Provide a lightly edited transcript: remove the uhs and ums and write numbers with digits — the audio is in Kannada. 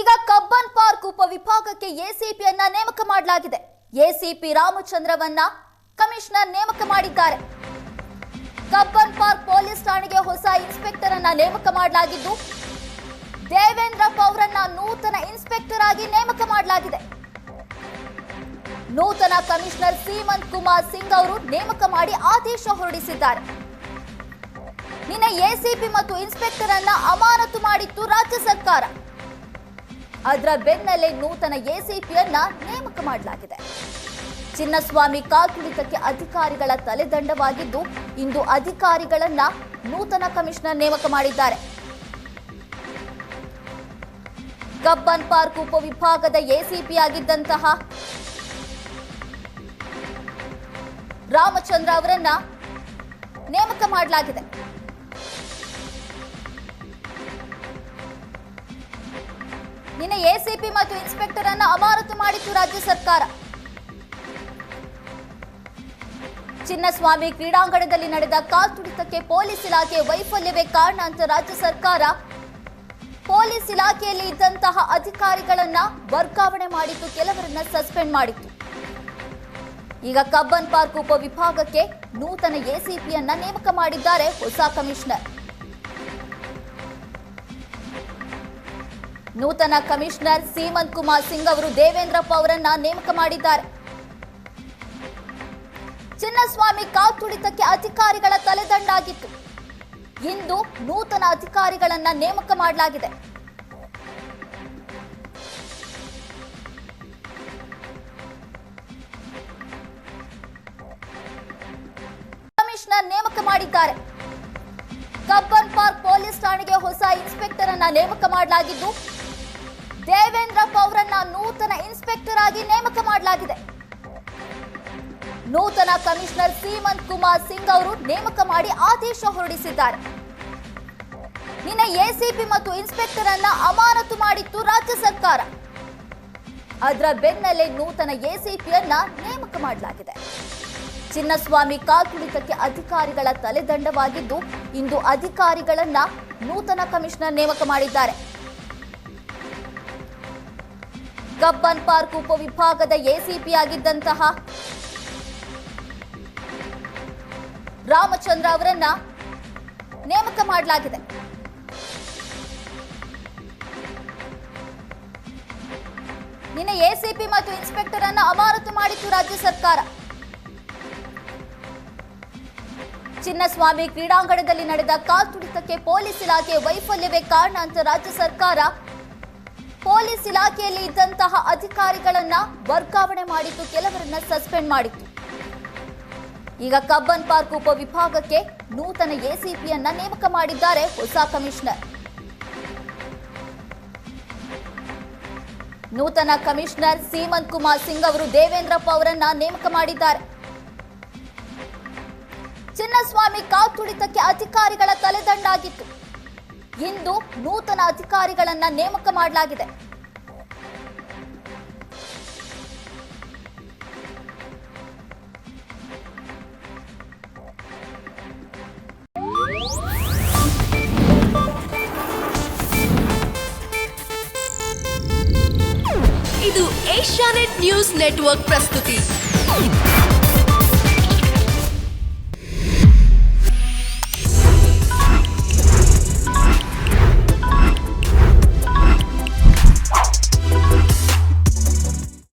ಈಗ ಕಬ್ಬನ್ ಪಾರ್ಕ್ ಉಪವಿಭಾಗಕ್ಕೆ ಎಸಿಪಿಯನ್ನ ನೇಮಕ ಮಾಡಲಾಗಿದೆ. ಎಸಿಪಿ ರಾಮಚಂದ್ರವನ್ನ ಕಮಿಷನರ್ ನೇಮಕ ಮಾಡಿದ್ದಾರೆ. ಕಬ್ಬನ್ ಪಾರ್ಕ್ ಪೊಲೀಸ್ ಠಾಣೆಗೆ ಹೊಸ ಇನ್ಸ್ಪೆಕ್ಟರ್ ಅನ್ನ ನೇಮಕ ಮಾಡಲಾಗಿದ್ದು, ದೇವೇಂದ್ರ ಅವರನ್ನ ನೂತನ ಇನ್ಸ್ಪೆಕ್ಟರ್ ಆಗಿ ನೇಮಕ ಮಾಡಲಾಗಿದೆ. ನೂತನ ಕಮಿಷನರ್ ಸೀಮಂತ್ ಕುಮಾರ್ ಸಿಂಗ್ ಅವರು ನೇಮಕ ಮಾಡಿ ಆದೇಶ ಹೊರಡಿಸಿದ್ದಾರೆ. ನಿನ್ನೆ ಎಸಿಪಿ ಮತ್ತು ಇನ್ಸ್ಪೆಕ್ಟರ್ ಅನ್ನ ಅಮಾನತು ಮಾಡಿತ್ತು ರಾಜ್ಯ ಸರ್ಕಾರ. ಅದರ ಬೆನ್ನಲ್ಲೇ ನೂತನ ಎಸಿಪಿಯನ್ನ ನೇಮಕ ಮಾಡಲಾಗಿದೆ. ಚಿನ್ನಸ್ವಾಮಿ ಕಾಲ್ತುಳಿತಕ್ಕೆ ಅಧಿಕಾರಿಗಳ ತಲೆದಂಡವಾಗಿದ್ದು, ಇಂದು ಅಧಿಕಾರಿಗಳನ್ನ ನೂತನ ಕಮಿಷನರ್ ನೇಮಕ ಮಾಡಿದ್ದಾರೆ. ಕಬ್ಬನ್ ಪಾರ್ಕ್ ಉಪವಿಭಾಗದ ಎಸಿಪಿ ಆಗಿದ್ದಂತಹ ರಾಮಚಂದ್ರ ಅವರನ್ನ ನೇಮಕ ಮಾಡಲಾಗಿದೆ. ನಿನ್ನೆ ಎಸಿಪಿ ಮತ್ತು ಇನ್ಸ್ಪೆಕ್ಟರ್ ಅನ್ನು ಅಮಾನತು ಮಾಡಿತ್ತು ರಾಜ್ಯ ಸರ್ಕಾರ. ಚಿನ್ನಸ್ವಾಮಿ ಕ್ರೀಡಾಂಗಣದಲ್ಲಿ ನಡೆದ ಕಾಲ್ತುಳಿತಕ್ಕೆ ಪೊಲೀಸ್ ಇಲಾಖೆ ವೈಫಲ್ಯವೇ ಕಾರಣ ಅಂತ ರಾಜ್ಯ ಸರ್ಕಾರ ಪೊಲೀಸ್ ಇಲಾಖೆಯಲ್ಲಿ ಇದ್ದಂತಹ ಅಧಿಕಾರಿಗಳನ್ನ ವರ್ಗಾವಣೆ ಮಾಡಿತ್ತು, ಕೆಲವರನ್ನ ಸಸ್ಪೆಂಡ್ ಮಾಡಿತ್ತು. ಈಗ ಕಬ್ಬನ್ ಪಾರ್ಕ್ ಉಪವಿಭಾಗಕ್ಕೆ ನೂತನ ಎಸಿಪಿಯನ್ನ ನೇಮಕ ಮಾಡಿದ್ದಾರೆ ಹೊಸ ಕಮಿಷನರ್. ನೂತನ ಕಮಿಷನರ್ ಸೀಮಂತ್ ಕುಮಾರ್ ಸಿಂಗ್ ಅವರು ದೇವೇಂದ್ರಪ್ಪ ಅವರನ್ನ ನೇಮಕ ಮಾಡಿದ್ದಾರೆ. ಚಿನ್ನಸ್ವಾಮಿ ಕಾಲ್ತುಳಿತಕ್ಕೆ ಅಧಿಕಾರಿಗಳ ತಲೆದಂಡಾಗಿತ್ತು. ಇಂದು ನೂತನ ಅಧಿಕಾರಿಗಳನ್ನ ನೇಮಕ ಮಾಡಲಾಗಿದೆ. ಕಮಿಷನರ್ ನೇಮಕ ಮಾಡಿದ್ದಾರೆ. ಕಬ್ಬನ್ ಪಾರ್ಕ್ ಪೊಲೀಸ್ ಠಾಣೆಗೆ ಹೊಸ ಇನ್ಸ್ಪೆಕ್ಟರ್ ಅನ್ನ ನೇಮಕ ಮಾಡಲಾಗಿದ್ದು, ದೇವೇಂದ್ರಪ್ಪ ಅವರನ್ನ ನೂತನ ಇನ್ಸ್ಪೆಕ್ಟರ್ ಆಗಿ ನೇಮಕ ಮಾಡಲಾಗಿದೆ. ನೂತನ ಕಮಿಷನರ್ ಸೀಮಂತ್ ಕುಮಾರ್ ಸಿಂಗ್ ಅವರು ನೇಮಕ ಮಾಡಿ ಆದೇಶ ಹೊರಡಿಸಿದ್ದಾರೆ. ನಿನ್ನೆ ಎಸಿಪಿ ಮತ್ತು ಇನ್ಸ್ಪೆಕ್ಟರ್ ಅನ್ನ ಅಮಾನತು ಮಾಡಿತ್ತು ರಾಜ್ಯ ಸರ್ಕಾರ. ಅದರ ಬೆನ್ನಲ್ಲೇ ನೂತನ ಎಸಿಪಿಯನ್ನ ನೇಮಕ ಮಾಡಲಾಗಿದೆ. ಚಿನ್ನಸ್ವಾಮಿ ಕಾಲ್ತುಳಿತಕ್ಕೆ ಅಧಿಕಾರಿಗಳ ತಲೆದಂಡವಾಗಿದ್ದು, ಇಂದು ಅಧಿಕಾರಿಗಳನ್ನ ನೂತನ ಕಮಿಷನರ್ ನೇಮಕ ಮಾಡಿದ್ದಾರೆ. ಕಬ್ಬನ್ ಪಾರ್ಕ್ ಉಪವಿಭಾಗದ ಎಸಿಪಿ ಆಗಿದ್ದಂತಹ ರಾಮಚಂದ್ರ ಅವರನ್ನ ನೇಮಕ ಮಾಡಲಾಗಿದೆ. ನಿನ್ನೆ ಎಸಿಪಿ ಮತ್ತು ಇನ್ಸ್ಪೆಕ್ಟರ್ ಅನ್ನು ಅಮಾನತು ಮಾಡಿತ್ತು ರಾಜ್ಯ ಸರ್ಕಾರ. ಚಿನ್ನಸ್ವಾಮಿ ಕ್ರೀಡಾಂಗಣದಲ್ಲಿ ನಡೆದ ಕಾಲ್ತುಳಿತಕ್ಕೆ ಪೊಲೀಸ್ ಇಲಾಖೆ ವೈಫಲ್ಯವೇ ಕಾರಣ ಅಂತ ರಾಜ್ಯ ಸರ್ಕಾರ ಪೊಲೀಸ್ ಇಲಾಖೆಯಲ್ಲಿ ಇದ್ದಂತಹ ಅಧಿಕಾರಿಗಳನ್ನ ವರ್ಗಾವಣೆ ಮಾಡಿತ್ತು, ಕೆಲವರನ್ನ ಸಸ್ಪೆಂಡ್ ಮಾಡಿತ್ತು. ಈಗ ಕಬ್ಬನ್ ಪಾರ್ಕ್ ಉಪವಿಭಾಗಕ್ಕೆ ನೂತನ ಎಸಿಪಿಯನ್ನ ನೇಮಕ ಮಾಡಿದ್ದಾರೆ ಹೊಸ ಕಮಿಷನರ್. ನೂತನ ಕಮಿಷನರ್ ಸೀಮಂತ್ ಕುಮಾರ್ ಸಿಂಗ್ ಅವರು ದೇವೇಂದ್ರಪ್ಪ ಅವರನ್ನ ನೇಮಕ ಮಾಡಿದ್ದಾರೆ. ಚಿನ್ನಸ್ವಾಮಿ ಕಾಲ್ತುಳಿತಕ್ಕೆ ಅಧಿಕಾರಿಗಳ ತಲೆದಂಡಾಗಿತ್ತು. ಇಂದು ನೂತನ ಅಧಿಕಾರಿಗಳನ್ನ ನೇಮಕ ಮಾಡಲಾಗಿದೆ. ಇದು ಏಷ್ಯಾನೆಟ್ ನ್ಯೂಸ್ ನೆಟ್ವರ್ಕ್ ಪ್ರಸ್ತುತಿ.